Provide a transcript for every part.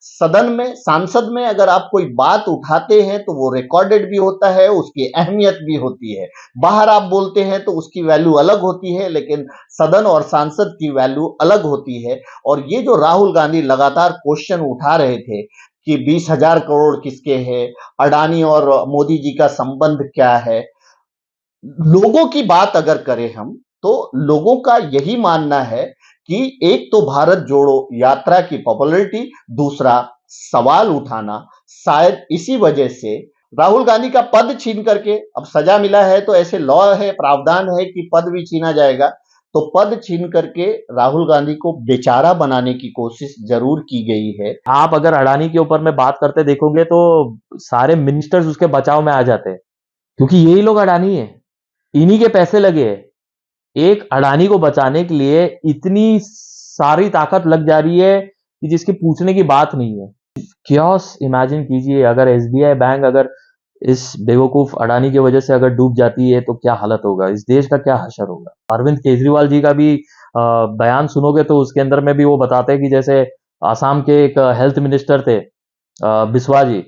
सदन में, सांसद में अगर आप कोई बात उठाते हैं तो वो रिकॉर्डेड भी होता है, उसकी अहमियत भी होती है। बाहर आप बोलते हैं तो उसकी वैल्यू अलग होती है, लेकिन सदन और सांसद की वैल्यू अलग होती है। और ये जो राहुल गांधी लगातार क्वेश्चन उठा रहे थे कि 20,000 करोड़ किसके हैं, अडानी और मोदी जी का संबंध क्या है, लोगों की बात अगर करें हम, तो लोगों का यही मानना है कि एक तो भारत जोड़ो यात्रा की पॉपुलैरिटी, दूसरा सवाल उठाना, शायद इसी वजह से राहुल गांधी का पद छीन करके, अब सजा मिला है तो ऐसे लॉ है, प्रावधान है कि पद भी छीना जाएगा, तो पद छीन करके राहुल गांधी को बेचारा बनाने की कोशिश जरूर की गई है। आप अगर अडानी के ऊपर में बात करते देखोगे तो सारे मिनिस्टर्स उसके बचाव में आ जाते हैं, क्योंकि यही लोग अडानी है, इन्हीं के पैसे लगे हैं। एक अडानी को बचाने के लिए इतनी सारी ताकत लग जा रही है कि जिसकी पूछने की बात नहीं है। क्योस इमेजिन कीजिए, अगर एसबीआई बैंक अगर इस बेवकूफ अडानी की वजह से अगर डूब जाती है तो क्या हालत होगा, इस देश का क्या हशर होगा। अरविंद केजरीवाल जी का भी बयान सुनोगे तो उसके अंदर में भी वो बताते हैं कि जैसे आसाम के एक हेल्थ मिनिस्टर थे, बिस्वा जी,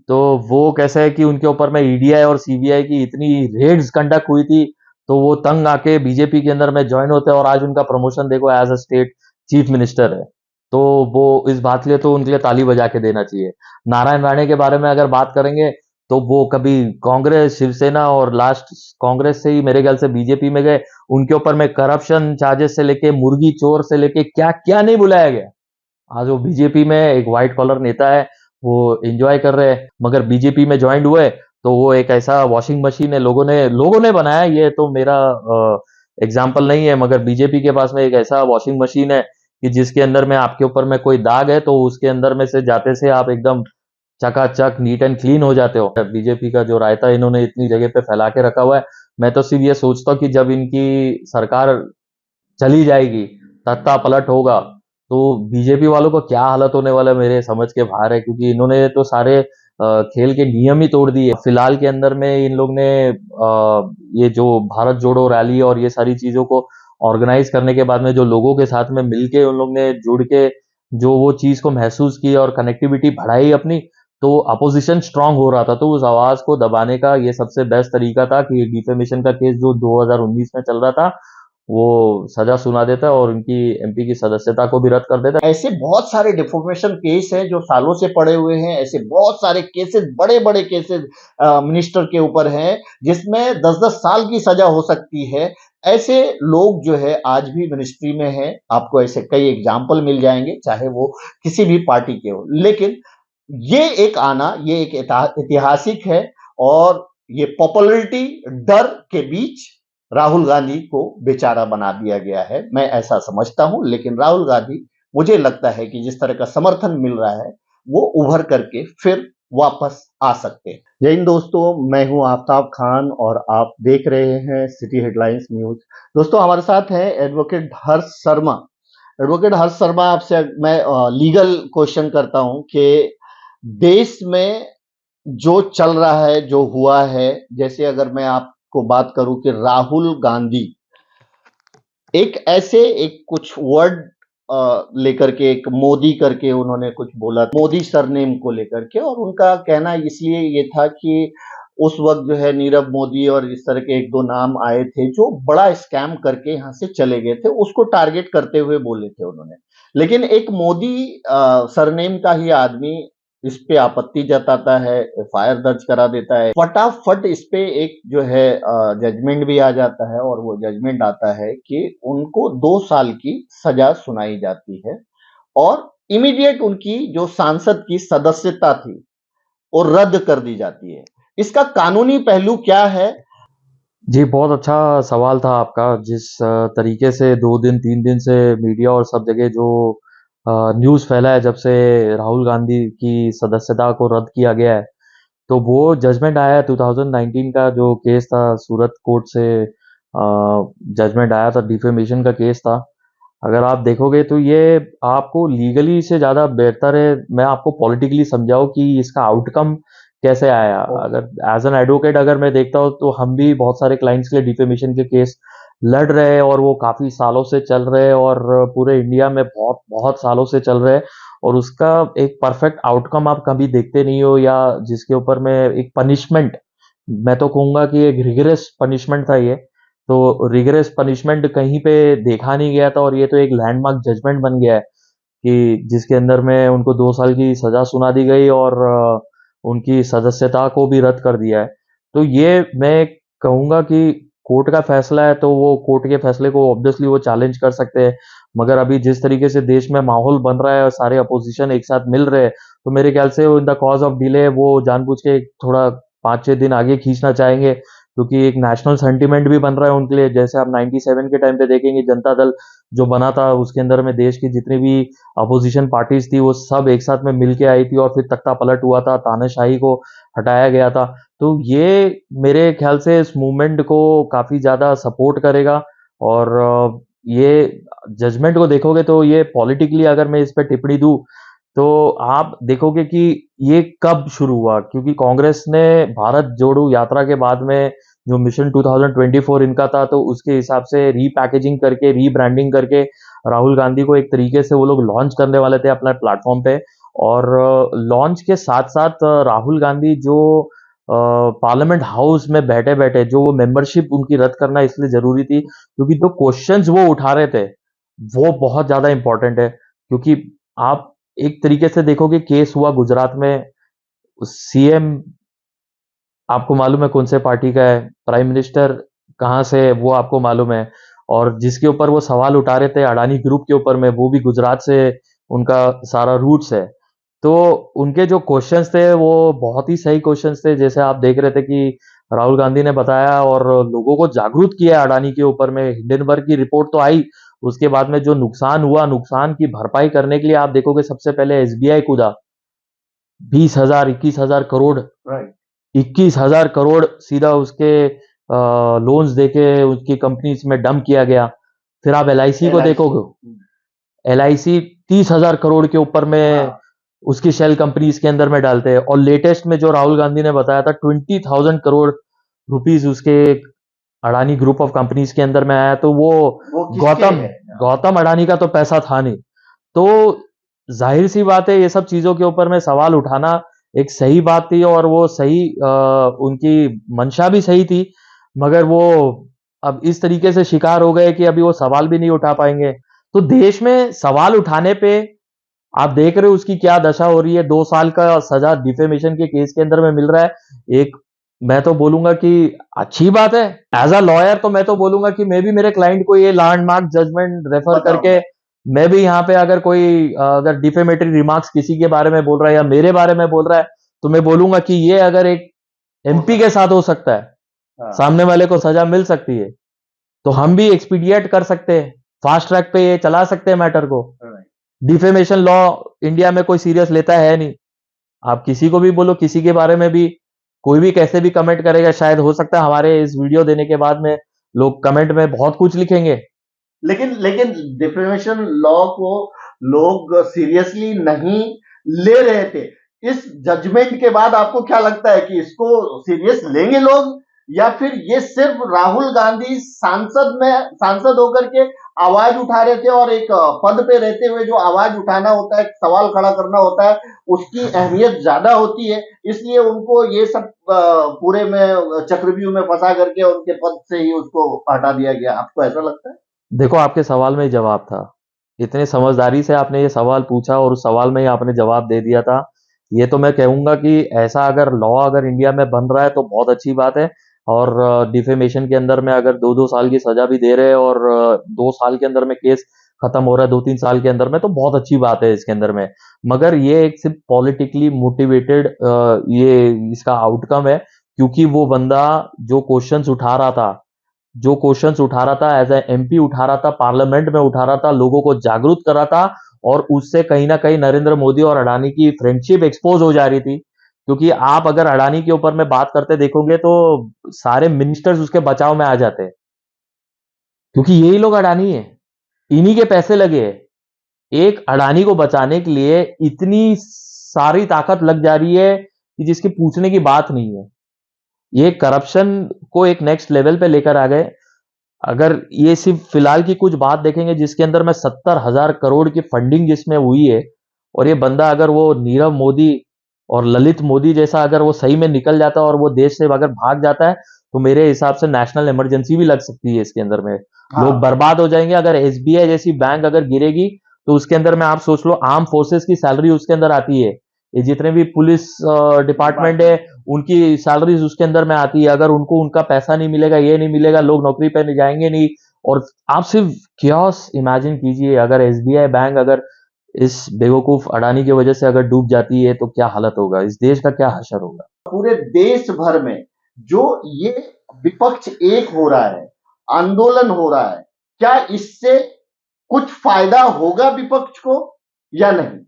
तो वो कैसे है कि उनके ऊपर में ईडीआई और सीबीआई की इतनी रेड्स कंडक्ट हुई थी, तो वो तंग आके बीजेपी के अंदर में ज्वाइन होते हैं और आज उनका प्रमोशन देखो, as a state chief minister है। तो वो इस बात के लिए तो उनके लिए ताली बजा के देना चाहिए। नारायण राणे के बारे में अगर बात करेंगे तो वो कभी कांग्रेस, शिवसेना और लास्ट कांग्रेस से ही मेरे ख्याल से बीजेपी में गए। उनके ऊपर में करप्शन चार्जेस से लेके मुर्गी चोर से लेके क्या क्या नहीं बुलाया गया। आज वो बीजेपी में एक व्हाइट कॉलर नेता है, वो एंजॉय कर रहे हैं। मगर बीजेपी में ज्वाइन हुए तो वो एक ऐसा वॉशिंग मशीन है, लोगों ने बनाया, ये तो मेरा एग्जाम्पल नहीं है, मगर बीजेपी के पास में एक ऐसा वॉशिंग मशीन है कि जिसके अंदर में आपके ऊपर में कोई दाग है तो उसके अंदर में से जाते से आप एकदम चकाचक नीट एंड क्लीन हो जाते हो। बीजेपी का जो रायता इन्होंने इतनी जगह पे फैला के रखा हुआ है, मैं तो सिर्फ ये सोचता हूँ कि जब इनकी सरकार चली जाएगी, तख्ता पलट होगा, तो बीजेपी वालों को क्या हालत होने वाला है मेरे समझ के बाहर है, क्योंकि इन्होंने तो सारे खेल के नियम ही तोड़ दिए। फिलहाल के अंदर में इन लोग ने ये जो भारत जोड़ो रैली और ये सारी चीजों को ऑर्गेनाइज करने के बाद में जो लोगों के साथ में मिलके उन लोग ने जुड़ के जो वो चीज को महसूस की और कनेक्टिविटी बढ़ाई अपनी, तो अपोजिशन स्ट्रांग हो रहा था, तो उस आवाज को दबाने का ये सबसे बेस्ट तरीका था कि डिफेमेशन का केस जो 2019 में चल रहा था वो सजा सुना देता है और उनकी एमपी की सदस्यता को भी रद्द कर देता है। ऐसे बहुत सारे डिफॉर्मेशन केस हैं जो सालों से पड़े हुए हैं, ऐसे बहुत सारे केसेस, बड़े बड़े केसेस मिनिस्टर के ऊपर हैं जिसमें 10-10 साल की सजा हो सकती है। ऐसे लोग जो है आज भी मिनिस्ट्री में हैं, आपको ऐसे कई एग्जाम्पल मिल जाएंगे, चाहे वो किसी भी पार्टी के हो। लेकिन ये एक आना, ये एक ऐतिहासिक है, और ये पॉपुलैरिटी डर के बीच राहुल गांधी को बेचारा बना दिया गया है, मैं ऐसा समझता हूं। लेकिन राहुल गांधी, मुझे लगता है कि जिस तरह का समर्थन मिल रहा है वो उभर करके फिर वापस आ सकते हैं। जय हिंद दोस्तों, मैं हूं आफ्ताब खान और आप देख रहे हैं सिटी हेडलाइंस न्यूज। दोस्तों, हमारे साथ है एडवोकेट हर्ष शर्मा। एडवोकेट हर्ष शर्मा, आपसे मैं लीगल क्वेश्चन करता हूं कि देश में जो चल रहा है, जो हुआ है, जैसे अगर मैं आपको बात करूं कि राहुल गांधी एक ऐसे एक कुछ वर्ड लेकर के, एक मोदी करके उन्होंने कुछ बोला, मोदी सरनेम को लेकर के, और उनका कहना इसलिए ये था कि उस वक्त जो है नीरव मोदी और इस तरह के एक दो नाम आए थे जो बड़ा स्कैम करके यहां से चले गए थे, उसको टारगेट करते हुए बोले थे उन्होंने। लेकिन एक मोदी सरनेम का ही आदमी इस पे आपत्ति जताता है, एफआईआर दर्ज करा देता है, फटाफट इस पे एक जो है जजमेंट भी आ जाता है, और वो जजमेंट आता है कि उनको 2 साल की सजा सुनाई जाती है, और इमीडिएट उनकी जो सांसद की सदस्यता थी वो रद्द कर दी जाती है। इसका कानूनी पहलू क्या है? जी, बहुत अच्छा सवाल था आपका। जिस तरीके से 2 दिन 3 दिन से मीडिया और सब जगह जो न्यूज़ फैला है जब से राहुल गांधी की सदस्यता को रद्द किया गया है, तो वो जजमेंट आया है 2019 का जो केस था सूरत कोर्ट से, जजमेंट आया था, डिफेमेशन का केस था। अगर आप देखोगे तो ये आपको लीगली से ज़्यादा बेहतर है मैं आपको पॉलिटिकली समझाऊं कि इसका आउटकम कैसे आया। अगर एज एन एडवोकेट अगर मैं देखता हूँ तो हम भी बहुत सारे क्लाइंट्स के लिए डिफेमेशन के केस लड़ रहे हैं और वो काफ़ी सालों से चल रहे हैं और पूरे इंडिया में बहुत बहुत सालों से चल रहे हैं। और उसका एक परफेक्ट आउटकम आप कभी देखते नहीं हो, या जिसके ऊपर में एक पनिशमेंट, मैं तो कहूंगा कि एक रिगरस पनिशमेंट था ये। तो रिगरस पनिशमेंट कहीं पे देखा नहीं गया था, और ये तो एक लैंडमार्क जजमेंट बन गया है कि जिसके अंदर में उनको 2 साल की सजा सुना दी गई, और उनकी सदस्यता को भी रद्द कर दिया है। तो ये मैं कहूंगा कि कोर्ट का फैसला है, तो वो कोर्ट के फैसले को ऑब्वियसली वो चैलेंज कर सकते हैं। मगर अभी जिस तरीके से देश में माहौल बन रहा है और सारे अपोजिशन एक साथ मिल रहे हैं, तो मेरे ख्याल से in the cause of delay वो जानबूझ के थोड़ा 5-6 दिन आगे खींचना चाहेंगे, क्योंकि एक नेशनल सेंटिमेंट भी बन रहा है उनके लिए। जैसे आप 97 के टाइम पे देखेंगे, जनता दल जो बना था, उसके अंदर में देश की जितनी भी अपोजिशन पार्टीज थी वो सब एक साथ में मिलके आई थी, और फिर तख्ता पलट हुआ था, तानाशाही को हटाया गया था। तो ये मेरे ख्याल से इस मूवमेंट को काफी ज्यादा सपोर्ट करेगा। और ये जजमेंट को देखोगे तो ये पॉलिटिकली अगर मैं इस पे टिप्पणी दूं, तो आप देखोगे कि ये कब शुरू हुआ, क्योंकि कांग्रेस ने भारत जोड़ो यात्रा के बाद में जो मिशन 2024 इनका था, तो उसके हिसाब से रीपैकेजिंग करके, रीब्रांडिंग करके राहुल गांधी को एक तरीके से वो लोग लॉन्च करने वाले थे अपना प्लेटफॉर्म पे। और लॉन्च के साथ साथ राहुल गांधी जो पार्लियामेंट हाउस में बैठे बैठे जो वो मेंबरशिप उनकी रद्द करना इसलिए जरूरी थी, क्योंकि जो क्वेश्चंस वो उठा रहे थे वो बहुत ज्यादा इंपॉर्टेंट है। क्योंकि आप एक तरीके से देखोगे, केस हुआ गुजरात में, सीएम आपको मालूम है कौन से पार्टी का है, प्राइम मिनिस्टर कहाँ से है वो आपको मालूम है, और जिसके ऊपर वो सवाल उठा रहे थे अडानी ग्रुप के ऊपर में, वो भी गुजरात से उनका सारा रूट्स है। तो उनके जो क्वेश्चंस थे वो बहुत ही सही क्वेश्चंस थे। जैसे आप देख रहे थे कि राहुल गांधी ने बताया और लोगों को जागरूक किया अडानी के ऊपर में। हिंडनबर्ग की रिपोर्ट तो आई, उसके बाद में जो नुकसान हुआ, नुकसान की भरपाई करने के लिए आप देखोगे सबसे पहले एसबीआई कूदा, 20,000 21,000 करोड़, राइट। 21,000 करोड़ सीधा उसके लोन्स देके उसकी कंपनीज में डंप किया गया। फिर आप एलआईसी को देखोगे, एलआईसी 30,000 करोड़ के ऊपर में उसकी शेल कंपनीज के अंदर में डालते हैं। और लेटेस्ट में जो राहुल गांधी ने बताया था 20,000 करोड़ रुपीस उसके अडानी ग्रुप ऑफ कंपनीज के अंदर में आया, तो वो गौतम गौतम अडानी का तो पैसा था नहीं। तो जाहिर सी बात है, ये सब चीजों के ऊपर में सवाल उठाना एक सही बात थी, और वो सही उनकी मंशा भी सही थी। मगर वो अब इस तरीके से शिकार हो गए कि अभी वो सवाल भी नहीं उठा पाएंगे। तो देश में सवाल उठाने पे आप देख रहे हो उसकी क्या दशा हो रही है। 2 साल का सजा डिफेमेशन के केस के अंदर में मिल रहा है। एक मैं तो बोलूंगा कि अच्छी बात है। एज अ लॉयर तो मैं तो बोलूंगा कि मैं भी मेरे क्लाइंट को ये लैंडमार्क जजमेंट रेफर करके, मैं भी यहाँ पे अगर कोई अगर डिफेमेटरी रिमार्क्स किसी के बारे में बोल रहा है या मेरे बारे में बोल रहा है, तो मैं बोलूंगा कि ये अगर एक एमपी के साथ हो सकता है, सामने वाले को सजा मिल सकती है, तो हम भी एक्सपीडिएट कर सकते हैं, फास्ट ट्रैक पे ये चला सकते हैं मैटर को। डिफेमेशन लॉ इंडिया में कोई सीरियस लेता है नहीं। आप किसी को भी बोलो, किसी के बारे में भी कोई भी कैसे भी कमेंट करेगा, शायद हो सकता है हमारे इस वीडियो देने के बाद में लोग कमेंट में बहुत कुछ लिखेंगे, लेकिन लेकिन डिफेमेशन लॉ को लोग सीरियसली नहीं ले रहे थे। इस जजमेंट के बाद आपको क्या लगता है कि इसको सीरियस लेंगे लोग, या फिर ये सिर्फ राहुल गांधी सांसद होकर के आवाज उठा रहे थे, और एक पद पे रहते हुए जो आवाज उठाना होता है, सवाल खड़ा करना होता है, उसकी अहमियत ज्यादा होती है, इसलिए उनको ये सब पूरे में चक्रव्यूह में फंसा करके उनके पद से ही उसको हटा दिया गया? आपको ऐसा लगता है? देखो, आपके सवाल में ही जवाब था। इतने समझदारी से आपने ये सवाल पूछा और उस सवाल में ही आपने जवाब दे दिया था। ये तो मैं कहूंगा कि ऐसा अगर लॉ अगर इंडिया में बन रहा है तो बहुत अच्छी बात है। और डिफेमेशन के अंदर में अगर 2-2 साल की सजा भी दे रहे हैं, और 2 साल के अंदर में केस खत्म हो रहा है, 2-3 साल के अंदर में, तो बहुत अच्छी बात है इसके अंदर में। मगर ये एक सिर्फ पॉलिटिकली मोटिवेटेड ये इसका आउटकम है, क्योंकि वो बंदा जो क्वेश्चंस उठा रहा था, जो क्वेश्चंस उठा रहा था एज ए एमपी उठा रहा था, पार्लियामेंट में उठा रहा था, लोगों को जागरूक कर रहा था, और उससे कहीं ना कहीं नरेंद्र मोदी और अडानी की फ्रेंडशिप एक्सपोज हो जा रही थी। क्योंकि आप अगर अडानी के ऊपर में बात करते देखोगे तो सारे मिनिस्टर्स उसके बचाव में आ जाते हैं, क्योंकि यही लोग अडानी है, इन्हीं के पैसे लगे हैं। एक अडानी को बचाने के लिए इतनी सारी ताकत लग जा रही है कि जिसकी पूछने की बात नहीं है। ये करप्शन को एक नेक्स्ट लेवल पे लेकर आ गए। अगर ये सिर्फ फिलहाल की कुछ बात देखेंगे जिसके अंदर में 70,000 करोड़ की फंडिंग जिसमें हुई है, और ये बंदा अगर वो नीरव मोदी और ललित मोदी जैसा अगर वो सही में निकल जाता है और वो देश से अगर भाग जाता है, तो मेरे हिसाब से नेशनल इमरजेंसी भी लग सकती है इसके अंदर में। लोग हाँ, बर्बाद हो जाएंगे। अगर एसबीआई जैसी बैंक अगर गिरेगी, तो उसके अंदर में आप सोच लो आर्म फोर्सेस की सैलरी उसके अंदर आती है। ये जितने भी पुलिस डिपार्टमेंट है, डिपार्टमेंट। उनकी सैलरीज उसके अंदर में आती है। अगर उनको उनका पैसा नहीं मिलेगा, ये नहीं मिलेगा, लोग नौकरी पे नहीं जाएंगे नहीं। और आप सिर्फ क्योस इमेजिन कीजिए, अगर एसबीआई बैंक अगर इस बेवकूफ अडानी की वजह से अगर डूब जाती है, तो क्या हालत होगा, इस देश का क्या हशर होगा। पूरे देश भर में जो ये विपक्ष एक हो रहा है, आंदोलन हो रहा है, क्या इससे कुछ फायदा होगा विपक्ष को या नहीं?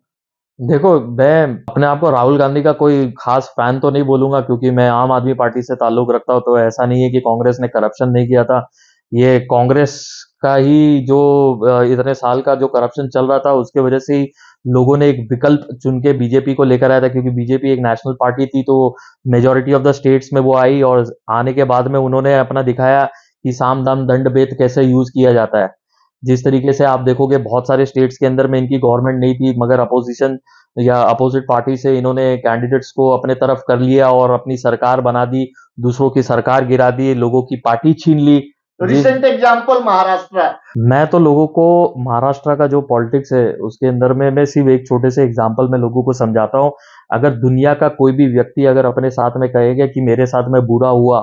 देखो, मैं अपने आप को राहुल गांधी का कोई खास फैन तो नहीं बोलूंगा, क्योंकि मैं आम आदमी पार्टी से ताल्लुक रखता हूं। तो ऐसा नहीं है कि कांग्रेस ने करप्शन नहीं किया था। ये कांग्रेस का ही जो इतने साल का जो करप्शन चल रहा था, उसके वजह से ही लोगों ने एक विकल्प चुन के बीजेपी को लेकर आया था। क्योंकि बीजेपी एक नेशनल पार्टी थी, तो मेजोरिटी ऑफ द स्टेट्स में वो आई, और आने के बाद में उन्होंने अपना दिखाया कि साम दाम दंड भेद कैसे यूज किया जाता है। जिस तरीके से आप देखोगे, बहुत सारे स्टेट्स के अंदर में इनकी गवर्नमेंट नहीं थी, मगर अपोजिशन या अपोजिट पार्टी से इन्होंने कैंडिडेट्स को अपने तरफ कर लिया और अपनी सरकार बना दी, दूसरों की सरकार गिरा दी, लोगों की पार्टी छीन ली। जिस रिसेंट एग्जाम्पल महाराष्ट्र है। मैं तो लोगों को महाराष्ट्र का जो पॉलिटिक्स है उसके अंदर में मैं सिर्फ एक छोटे से एग्जांपल में लोगों को समझाता हूं। अगर दुनिया का कोई भी व्यक्ति अगर अपने साथ में कहेगा कि मेरे साथ में बुरा हुआ,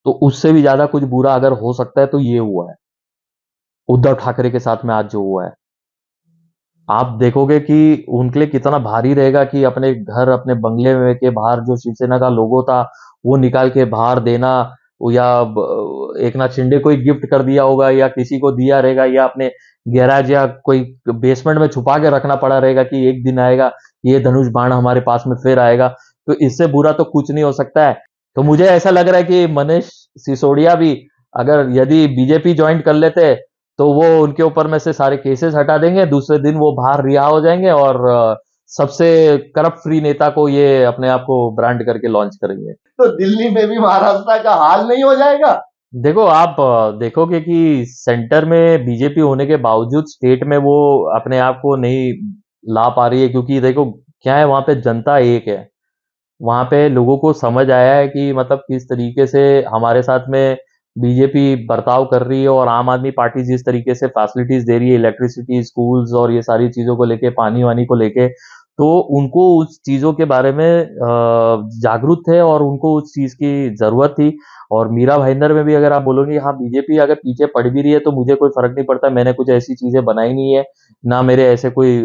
तो उससे भी ज्यादा कुछ बुरा अगर हो सकता है तो ये हुआ है, उद्धव ठाकरे के साथ में आज जो हुआ है। आप देखोगे कि उनके लिए कितना भारी रहेगा कि अपने घर, अपने बंगले में के बाहर जो शिवसेना का लोगो था, वो निकाल के बाहर देना, या एक नाथ शिंदे को ही गिफ्ट कर दिया होगा, या किसी को दिया रहेगा, या अपने गैराज या कोई बेसमेंट में छुपा के रखना पड़ा रहेगा कि एक दिन आएगा, ये धनुष बाण हमारे पास में फिर आएगा। तो इससे बुरा तो कुछ नहीं हो सकता है। तो मुझे ऐसा लग रहा है कि मनीष सिसोदिया भी अगर यदि बीजेपी ज्वाइन कर लेते, तो वो उनके ऊपर में से सारे केसेस हटा देंगे, दूसरे दिन वो बाहर रिहा हो जाएंगे, और सबसे करप्ट फ्री नेता को ये अपने आप को ब्रांड करके लॉन्च करेंगे। तो दिल्ली में भी महाराष्ट्र का हाल नहीं हो जाएगा? देखो, आप देखोगे कि सेंटर में बीजेपी होने के बावजूद स्टेट में वो अपने आप को नहीं ला पा रही है। क्योंकि देखो क्या है, वहां पे जनता एक है। वहां पे लोगों को समझ आया है कि मतलब किस तरीके से हमारे साथ में बीजेपी बर्ताव कर रही है, और आम आदमी पार्टी जिस तरीके से फैसिलिटीज दे रही है, इलेक्ट्रिसिटी, स्कूल्स और ये सारी चीजों को लेके, पानी वानी को लेके, तो उनको उस चीजों के बारे में जागरूक थे और उनको उस चीज की जरूरत थी। और मीरा भाईंदर में भी अगर आप बोलोगे, हाँ बीजेपी अगर पीछे पड़ भी रही है तो मुझे कोई फर्क नहीं पड़ता, मैंने कुछ ऐसी चीजें बनाई नहीं है, ना मेरे ऐसे कोई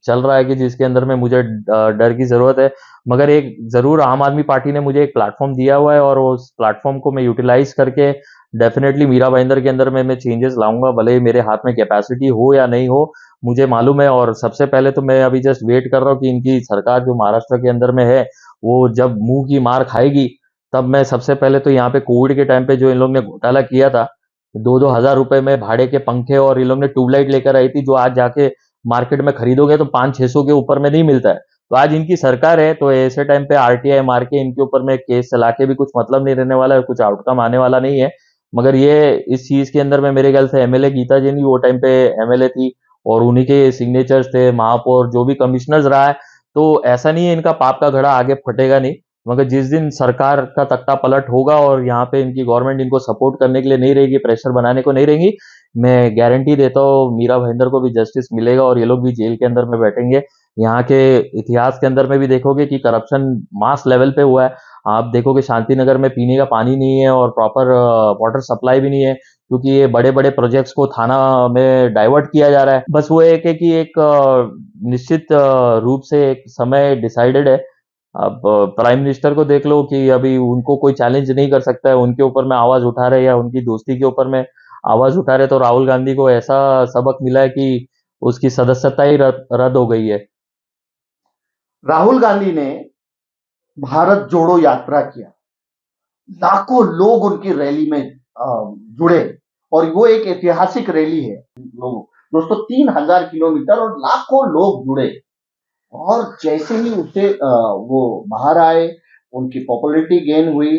चल रहा है कि जिसके अंदर में मुझे डर की जरूरत है। मगर एक जरूर आम आदमी पार्टी ने मुझे एक प्लेटफॉर्म दिया हुआ है, और उस प्लेटफॉर्म को मैं यूटिलाइज करके डेफिनेटली मीरा भाईंदर के अंदर में मैं चेंजेस लाऊंगा, भले ही मेरे हाथ में कैपेसिटी हो या नहीं हो, मुझे मालूम है। और सबसे पहले तो मैं अभी जस्ट वेट कर रहा हूँ कि इनकी सरकार जो महाराष्ट्र के अंदर में है, वो जब मुंह की मार खाएगी, तब मैं सबसे पहले तो यहाँ पे कोविड के टाइम पे जो इन लोग ने घोटाला किया था, 2-2 हजार रुपए में भाड़े के पंखे, और इन लोग ने ट्यूबलाइट लेकर आई थी, जो आज जाके मार्केट में खरीदोगे तो 500-600 के ऊपर में नहीं मिलता है। तो आज इनकी सरकार है, तो ऐसे टाइम पे आरटीआई मार के इनके ऊपर में केस चला के भी कुछ मतलब नहीं रहने वाला है, कुछ आउटकम आने वाला नहीं है। मगर ये इस चीज के अंदर में मेरे ख्याल से एमएलए गीता जी भी वो टाइम पे एमएलए थी, और उन्हीं के सिग्नेचर्स थे, महापौर जो भी कमिश्नर्स रहा है। तो ऐसा नहीं है इनका पाप का घड़ा आगे फटेगा नहीं। मगर जिस दिन सरकार का तख्ता पलट होगा और यहाँ पे इनकी गवर्नमेंट इनको सपोर्ट करने के लिए नहीं रहेगी, प्रेशर बनाने को नहीं रहेंगी, मैं गारंटी देता हूँ मीरा भाईंदर को भी जस्टिस मिलेगा, और ये लोग भी जेल के अंदर में बैठेंगे। यहाँ के इतिहास के अंदर में भी देखोगे कि करप्शन मास लेवल पे हुआ है। आप देखोगे शांति नगर में पीने का पानी नहीं है, और प्रॉपर वाटर सप्लाई भी नहीं है, क्योंकि ये बड़े बड़े प्रोजेक्ट्स को थाना में डाइवर्ट किया जा रहा है। बस वो एक है कि एक निश्चित रूप से एक समय डिसाइडेड है। अब प्राइम मिनिस्टर को देख लो कि अभी उनको कोई चैलेंज नहीं कर सकता है, उनके ऊपर में आवाज उठा रहे या उनकी दोस्ती के ऊपर में आवाज उठा रहे, तो राहुल गांधी को ऐसा सबक मिला है कि उसकी सदस्यता ही रद्द हो गई है। राहुल गांधी ने भारत जोड़ो यात्रा किया, लाखों लोग उनकी रैली में जुड़े, और वो एक ऐतिहासिक रैली है लोग, दोस्तों 3,000 किलोमीटर और लाखों लोग जुड़े। और जैसे ही उसे वो बाहर आए, उनकी पॉपुलैरिटी गेन हुई,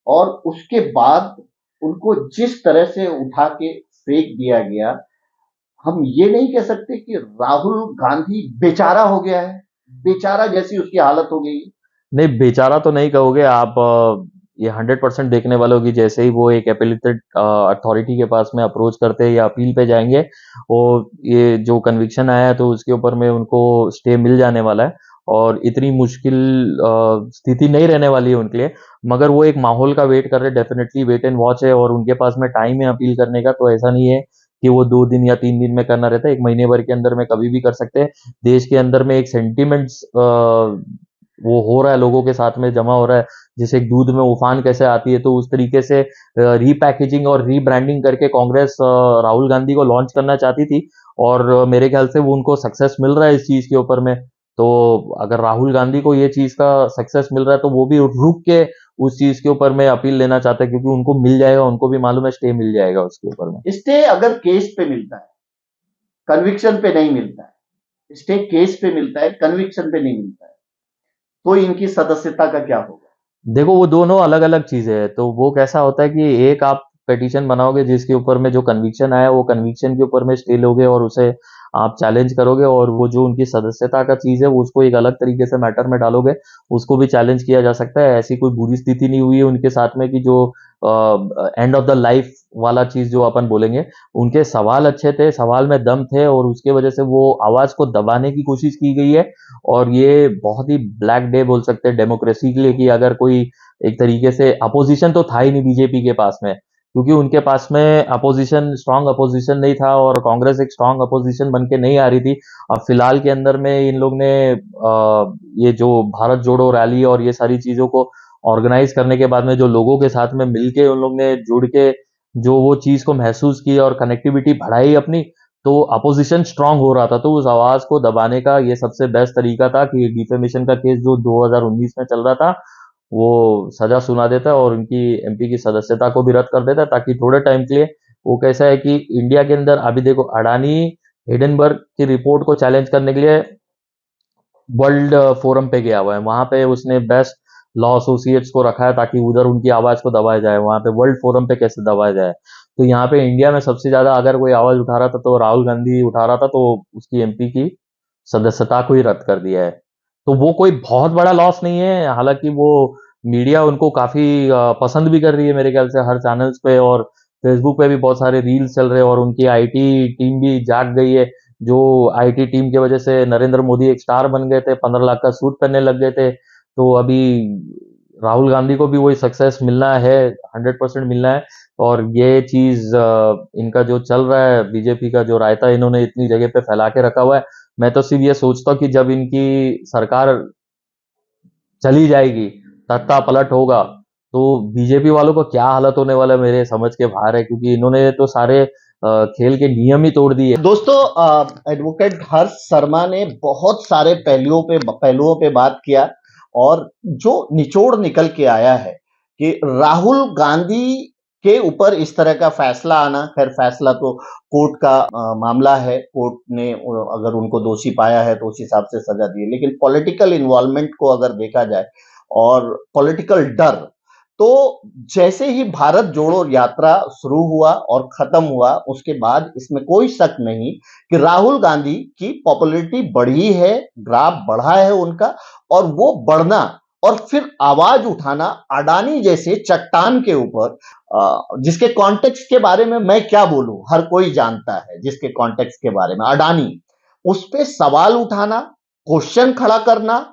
और उसके बाद उनको जिस तरह से उठा के फेंक दिया गया, हम ये नहीं कह सकते कि राहुल गांधी बेचारा हो गया है, बेचारा जैसी उसकी हालत हो गई है। नहीं, बेचारा तो नहीं कहोगे आप। ये 100% देखने वालों की, जैसे ही वो एक एपिलेटेड अथॉरिटी के पास में अप्रोच करते हैं या अपील पे जाएंगे, और ये जो कन्विक्शन आया है तो उसके ऊपर में उनको स्टे मिल जाने वाला है, और इतनी मुश्किल स्थिति नहीं रहने वाली है उनके लिए। मगर वो एक माहौल का वेट कर रहे हैं, डेफिनेटली वेट एंड वॉच है, और उनके पास में टाइम है अपील करने का। तो ऐसा नहीं है कि वो 2 दिन या 3 दिन में करना रहता है, 1 महीने भर के अंदर में कभी भी कर सकते हैं। देश के अंदर में एक सेंटिमेंट्स वो हो रहा है, लोगों के साथ में जमा हो रहा है, जैसे एक दूध में उफान कैसे आती है, तो उस तरीके से रीपैकेजिंग और रीब्रांडिंग करके कांग्रेस राहुल गांधी को लॉन्च करना चाहती थी, और मेरे ख्याल से वो उनको सक्सेस मिल रहा है इस चीज के ऊपर में। तो अगर राहुल गांधी को ये चीज का सक्सेस मिल रहा है, तो वो भी रुक के उस चीज के ऊपर में अपील लेना चाहते हैं, क्योंकि उनको मिल जाएगा, उनको भी मालूम है स्टे मिल जाएगा उसके ऊपर में। स्टे अगर केस पे मिलता है, कन्विक्शन पे नहीं मिलता है, स्टे केस पे मिलता है, कन्विक्शन पे नहीं मिलता है, तो इनकी सदस्यता का क्या होगा? देखो, वो दोनों अलग अलग चीजें हैं। तो वो कैसा होता है कि एक आप पिटीशन बनाओगे जिसके ऊपर में जो कन्विक्शन आया, वो कन्विक्शन के ऊपर में स्टे लोगे और उसे आप चैलेंज करोगे, और वो जो उनकी सदस्यता का चीज है वो उसको एक अलग तरीके से मैटर में डालोगे, उसको भी चैलेंज किया जा सकता है। ऐसी कोई बुरी स्थिति नहीं हुई है उनके साथ में कि जो एंड ऑफ द लाइफ वाला चीज जो अपन बोलेंगे। उनके सवाल अच्छे थे, सवाल में दम थे, और उसके वजह से वो आवाज को दबाने की कोशिश की गई है। और ये बहुत ही ब्लैक डे बोल सकते हैं डेमोक्रेसी के लिए, कि अगर कोई एक तरीके से अपोजिशन तो था ही नहीं बीजेपी के पास में, क्योंकि उनके पास में अपोजिशन, स्ट्रांग अपोजिशन नहीं था, और कांग्रेस एक स्ट्रांग अपोजिशन बन के नहीं आ रही थी। अब फिलहाल के अंदर में इन लोग ने ये जो भारत जोड़ो रैली और ये सारी चीजों को ऑर्गेनाइज करने के बाद में, जो लोगों के साथ में मिलके उन लोग ने जुड़ के जो वो चीज को महसूस की और कनेक्टिविटी बढ़ाई अपनी, तो अपोजिशन स्ट्रांग हो रहा था। तो उस आवाज को दबाने का ये सबसे बेस्ट तरीका था कि डिफेमेशन का केस जो 2019 में चल रहा था, वो सजा सुना देता और उनकी एमपी की सदस्यता को भी रद्द कर देता, ताकि थोड़े टाइम के लिए वो कैसा है कि इंडिया के अंदर अभी देखो, अडानी हिडनबर्ग की रिपोर्ट को चैलेंज करने के लिए वर्ल्ड फोरम पे गया हुआ है। वहां पे उसने बेस्ट लॉ एसोसिएट्स को रखा है, ताकि उधर उनकी आवाज को दबाया जाए। वहां पे वर्ल्ड फोरम पे कैसे दबाया जाए। तो यहाँ पे इंडिया में सबसे ज्यादा अगर कोई आवाज उठा रहा था तो राहुल गांधी उठा रहा था, तो उसकी एमपी की सदस्यता को ही रद्द कर दिया है। तो वो कोई बहुत बड़ा लॉस नहीं है। हालांकि वो मीडिया उनको काफी पसंद भी कर रही है मेरे ख्याल से, हर चैनल्स पे और फेसबुक पे भी बहुत सारे रील्स चल रहे हैं, और उनकी आईटी टीम भी जाग गई है। जो आईटी टीम की वजह से नरेंद्र मोदी एक स्टार बन गए थे, 15 लाख का सूट पहनने लग गए थे। तो अभी राहुल गांधी को भी वही सक्सेस मिलना है, 100% मिलना है। और ये चीज इनका जो चल रहा है, बीजेपी का जो रायता इन्होंने इतनी जगह पे फैला के रखा हुआ है, मैं तो सिर्फ ये सोचता हूँ कि जब इनकी सरकार चली जाएगी, तख्ता पलट होगा, तो बीजेपी वालों को क्या हालत होने वाला है मेरे समझ के बाहर है, क्योंकि इन्होंने तो सारे खेल के नियम ही तोड़ दिए। दोस्तों, एडवोकेट हर्ष शर्मा ने बहुत सारे पहलुओं पे बात किया, और जो निचोड़ निकल के आया है कि राहुल गांधी के ऊपर इस तरह का फैसला आना, खैर फैसला तो कोर्ट का मामला है, कोर्ट ने अगर उनको दोषी पाया है तो उस हिसाब से सजा दी है, लेकिन पॉलिटिकल इन्वॉल्वमेंट को अगर देखा जाए और पॉलिटिकल डर, तो जैसे ही भारत जोड़ो यात्रा शुरू हुआ और खत्म हुआ, उसके बाद इसमें कोई शक नहीं कि राहुल गांधी की पॉपुलैरिटी बढ़ी है, ग्राफ बढ़ा है उनका, और वो बढ़ना और फिर आवाज उठाना अडानी जैसे चट्टान के ऊपर, जिसके कॉन्टेक्स्ट के बारे में मैं क्या बोलूं, हर कोई जानता है जिसके कॉन्टेक्स्ट के बारे में, अडानी, उस पे सवाल उठाना, क्वेश्चन खड़ा करना।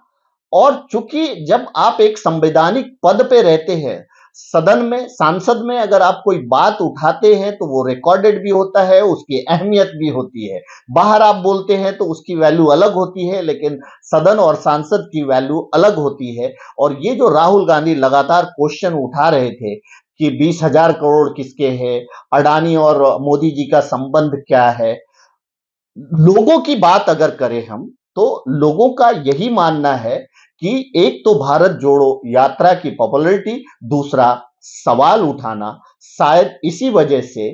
और चूंकि जब आप एक संवैधानिक पद पे रहते हैं, सदन में, सांसद में अगर आप कोई बात उठाते हैं तो वो रिकॉर्डेड भी होता है, उसकी अहमियत भी होती है। बाहर आप बोलते हैं तो उसकी वैल्यू अलग होती है, लेकिन सदन और सांसद की वैल्यू अलग होती है। और ये जो राहुल गांधी लगातार क्वेश्चन उठा रहे थे कि 20,000 करोड़ किसके हैं, अडानी और मोदी जी का संबंध क्या है, लोगों की बात अगर करें हम, तो लोगों का यही मानना है कि एक तो भारत जोड़ो यात्रा की पॉपुलैरिटी, दूसरा सवाल उठाना, शायद इसी वजह से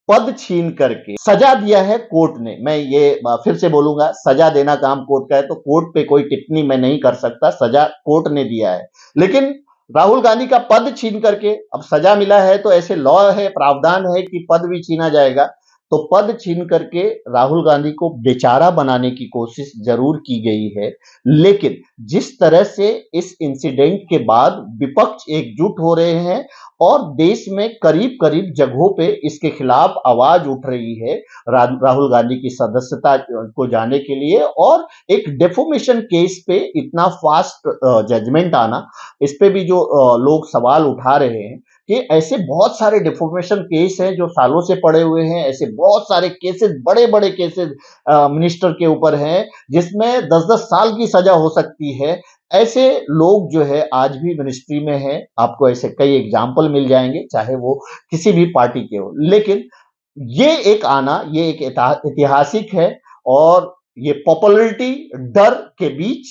पद छीन करके सजा दिया है कोर्ट ने। मैं ये फिर से बोलूंगा, सजा देना काम कोर्ट का है, तो कोर्ट पे कोई टिप्पणी मैं नहीं कर सकता, सजा कोर्ट ने दिया है। लेकिन राहुल गांधी का पद छीन करके अब सजा मिला है, तो ऐसे लॉ है, प्रावधान है कि पद भी छीना जाएगा। तो पद छीन करके राहुल गांधी को बेचारा बनाने की कोशिश जरूर की गई है। लेकिन जिस तरह से इस इंसिडेंट के बाद विपक्ष एकजुट हो रहे हैं और देश में करीब-करीब जगहों पे इसके खिलाफ आवाज उठ रही है, राहुल गांधी की सदस्यता को जाने के लिए, और एक डेफोमेशन केस पे इतना फास्ट जजमेंट आना, इस पे भी जो लोग सवाल उठा रहे हैं कि ऐसे बहुत सारे डिफॉर्मेशन केस हैं जो सालों से पड़े हुए हैं, ऐसे बहुत सारे केसेस, बड़े-बड़े केसेस मिनिस्टर के ऊपर हैं, जिसमें 10-10 साल की सजा हो सकती है। ऐसे लोग जो है आज भी मिनिस्ट्री में हैं, आपको ऐसे कई एग्जाम्पल मिल जाएंगे, चाहे वो किसी भी पार्टी के हो। लेकिन ये एक आना, ये एक ऐतिहासिक है, और ये पॉपुलैरिटी डर के बीच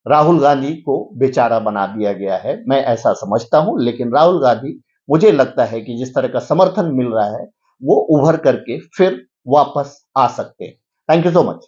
राहुल गांधी को बेचारा बना दिया गया है, मैं ऐसा समझता हूं। लेकिन राहुल गांधी, मुझे लगता है कि जिस तरह का समर्थन मिल रहा है, वो उभर करके फिर वापस आ सकते हैं। Thank you so much.